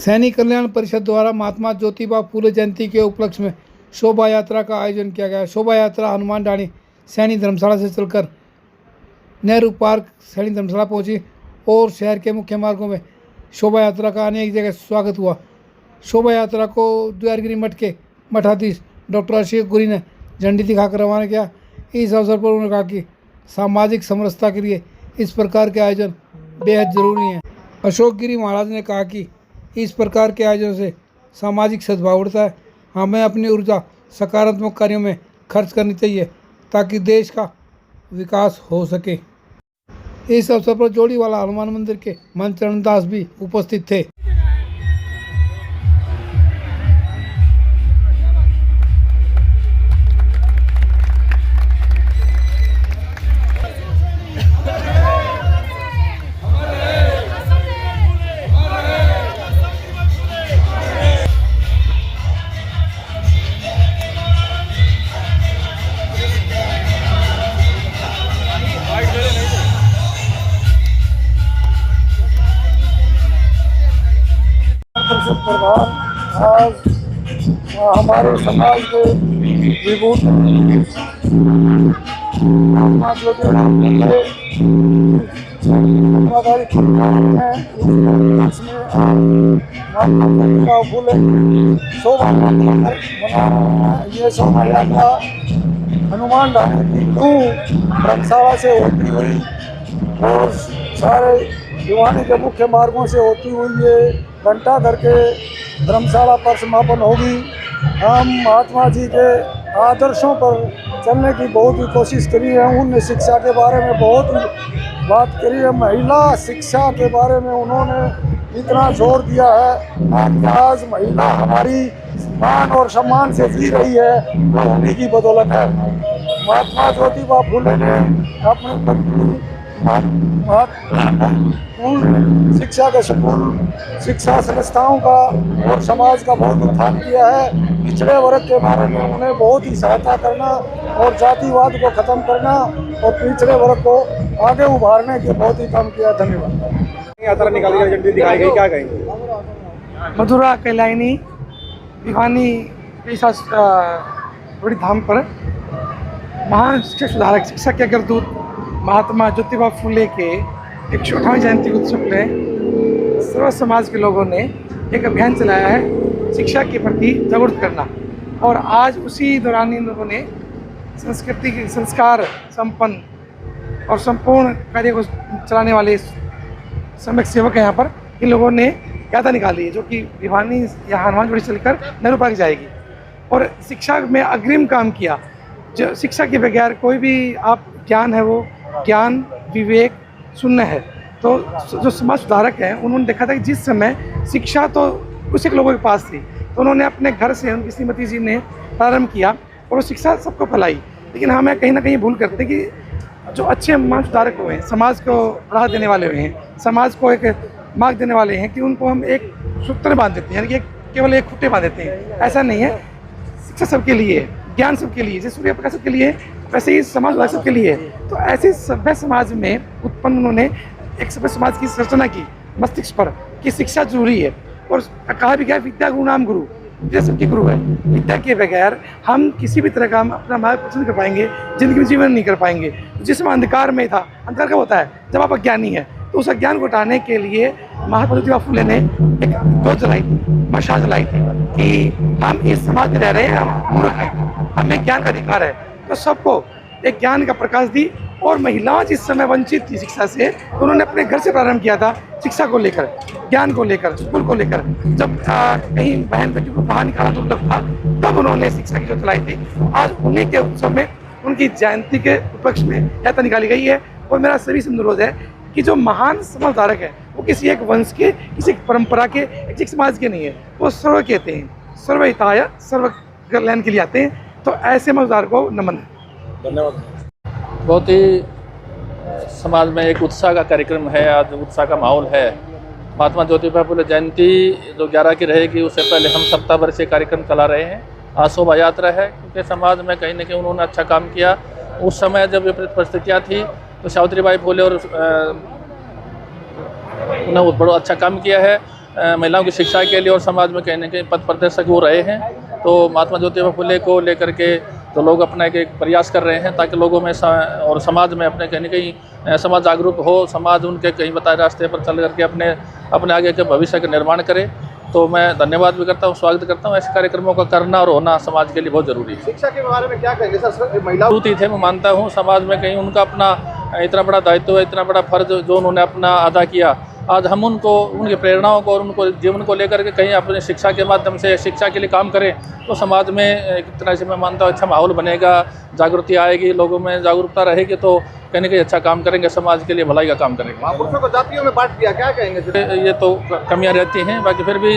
सैनिक कल्याण परिषद द्वारा महात्मा ज्योतिबा फूले जयंती के उपलक्ष्य में शोभा यात्रा का आयोजन किया गया। शोभा यात्रा हनुमान ढाणी सैनिक धर्मशाला से चलकर नेहरू पार्क सैनिक धर्मशाला पहुंची और शहर के मुख्य मार्गों में शोभा यात्रा का अनेक जगह स्वागत हुआ। शोभा यात्रा को द्वारगिरी मठ के मठाधीश डॉक्टर अशोक गिरी ने झंडी दिखाकर रवाना किया। इस अवसर पर उन्होंने कहा कि सामाजिक समरसता के लिए इस प्रकार के आयोजन बेहद ज़रूरी हैं। अशोक गिरी महाराज ने कहा कि इस प्रकार के आयोजन से सामाजिक सद्भाव बढ़ता है। हमें अपनी ऊर्जा सकारात्मक कार्यों में खर्च करनी चाहिए ताकि देश का विकास हो सके। इस अवसर पर जोड़ीवाला हनुमान मंदिर के महंत चरणदास भी उपस्थित थे। प्रधान आज हमारे समाज के विभूत महात्मा ज्योतिबा फूले शोभा ये शोभा यात्रा हनुमान ढाणी धर्मशाला से होती हुई और सारे भिवानी के मुख्य मार्गों से होती हुई ये घंटा करके धर्मशाला पर समापन होगी। हम महात्मा जी के आदर्शों पर चलने की बहुत ही कोशिश करी है। उन्होंने शिक्षा के बारे में बहुत ही बात करी है। महिला शिक्षा के बारे में उन्होंने इतना जोर दिया है। आज महिला हमारी मान और सम्मान से जी रही है, वो उन्हीं की बदौलत है। महात्मा ज्योतिबा फूले ने अपने शिक्षा के स्कूल शिक्षा संस्थाओं का और समाज का बहुत उत्थान किया है। पिछड़े वर्ग के बारे में उन्हें बहुत ही सहायता करना और जातिवाद को खत्म करना और पिछड़े वर्ग को आगे उभारने के बहुत ही काम किया। धन्यवाद। यात्रा निकाली गई, झंडी दिखाई गई, क्या कहेंगे? मधुरा कैलायनी भिवानी बड़ी धाम पर महान शिक्षा सुधारक शिक्षा के अग्रदूत महात्मा ज्योतिबा फूले के 108वें जयंती उत्सव में सर्व समाज के लोगों ने एक अभियान चलाया है शिक्षा के प्रति जागरूक करना। और आज उसी दौरान इन लोगों ने संस्कृति के संस्कार संपन्न और संपूर्ण कार्य को चलाने वाले सम्यक सेवक हैं। यहाँ पर इन लोगों ने यात्रा निकाली है जो कि भिवानी या हनुमान ढाणी चलकर नेहरू पार्क जाएगी और शिक्षा में अग्रिम काम किया। जो शिक्षा के बगैर कोई भी आप ज्ञान है वो ज्ञान विवेक शून्य है। तो जो समाज सुधारक हैं उन्होंने देखा था कि जिस समय शिक्षा तो कुछ एक लोगों के पास थी तो उन्होंने अपने घर से उनकी श्रीमती जी ने प्रारंभ किया और वो शिक्षा सबको फैलाई। लेकिन हमें कहीं ना कहीं भूल करते हैं कि जो अच्छे समाज सुधारक हुए हैं, समाज को राह देने वाले हुए हैं, समाज को एक मार्ग देने वाले हैं कि उनको हम एक सूत्र बांध देते हैं, यानी कि केवल एक खुट्टे बांध देते हैं। ऐसा नहीं है। शिक्षा सबके लिए है, ज्ञान सबके लिए, जैसे सूर्य प्रकाश सबके लिए वैसे ही समाज सबके लिए है। तो ऐसे सभ्य समाज में उत्पन्न उन्होंने एक सभ्य समाज की रचना की मस्तिष्क पर कि शिक्षा जरूरी है। और कहा भी गया विद्या गुरु नाम गुरु, विद्या सबके गुरु है। विद्या के बगैर हम किसी भी तरह का अपना मार्ग प्रदर्शन कर पाएंगे, जिंदगी में जीवन नहीं कर पाएंगे। जिसमें अंधकार में था, अंधकार कब होता है? जब आप अज्ञानी है। तो उस अज्ञान को हटाने के लिए महात्मा ज्योतिबा फूले ने एक जोत जलाई थी, मशाल जलाई थी कि हम इस समाज में रह रहे हैं, हम मूर्ख हैं, हमें ज्ञान का अधिकार है। तो सबको एक ज्ञान का प्रकाश दी। और महिलाएं जिस समय वंचित थी शिक्षा से तो उन्होंने अपने घर से प्रारंभ किया था शिक्षा को लेकर, ज्ञान को लेकर, स्कूल को लेकर। जब कहीं बहन बेटी को बाहर निकालना दुर्लभ था तब उन्होंने शिक्षा की जो चलाई थी। आज उन्हीं के उत्सव में उनकी जयंती के उपलक्ष्य में यात्रा निकाली गई है। और मेरा सभी से अनुरोध है कि जो महान समाज सुधारक है वो किसी एक वंश के, किसी एक परंपरा के, एक समाज के नहीं है। वो सर्व कहते हैं, सर्वहिताय सर्व कल्याण के लिए आते हैं। तो ऐसे मजदार को नमन। धन्यवाद। बहुत ही समाज में एक उत्साह का कार्यक्रम है, आज उत्साह का माहौल है। महात्मा ज्योतिबा फूले जयंती जो 11 की रहेगी उससे पहले हम सप्ताह भर से कार्यक्रम चला रहे हैं। आज शोभा यात्रा है क्योंकि समाज में कहीं न कहीं उन्होंने अच्छा काम किया। उस समय जब विपरीत परिस्थितियाँ थी तो सावित्रीबाई फूले और उन्होंने बहुत बड़ा अच्छा काम किया है। महिलाओं की शिक्षा के लिए और समाज में कहीं न कहीं पथ प्रदर्शक वो रहे हैं। तो महात्मा ज्योतिबा फुले को लेकर के तो लोग अपना एक प्रयास कर रहे हैं ताकि लोगों में और समाज में अपने कहीं न कहीं समाज जागरूक हो, समाज उनके कहीं बताए रास्ते पर चल करके अपने आगे के भविष्य का निर्माण करे। तो मैं धन्यवाद भी करता हूँ, स्वागत करता हूँ। ऐसे कार्यक्रमों का करना और होना समाज के लिए बहुत ज़रूरी है। शिक्षा के बारे में क्या कहेंगे सर? महिला ही थे, मैं मानता हूँ समाज में कहीं उनका अपना इतना बड़ा दायित्व है, इतना बड़ा फर्ज जो उन्होंने अपना अदा किया। आज हम उनको उनकी प्रेरणाओं को और उनको जीवन को लेकर के कहीं अपनी शिक्षा के माध्यम से शिक्षा के लिए काम करें तो समाज में एक तरह से मैं मानता हूँ अच्छा माहौल बनेगा, जागृति आएगी, लोगों में जागरूकता रहेगी तो कहीं न कहीं अच्छा काम करेंगे, समाज के लिए भलाई का काम करेंगे। महापुरुषों को जातियों में बांट दिया, क्या कहेंगे? ये तो कमियां रहती हैं, बाकी फिर भी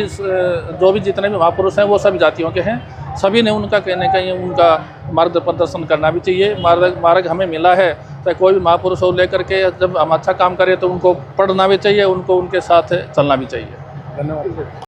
जो भी जितने भी महापुरुष हैं वो सभी जातियों के हैं। सभी ने उनका कहीं न कहीं उनका मार्ग प्रदर्शन करना भी चाहिए। मार्ग हमें मिला है तो कोई भी महापुरुष को लेकर के जब हम अच्छा काम करें तो उनको पढ़ना भी चाहिए, उनको उनके साथ चलना भी चाहिए। धन्यवाद।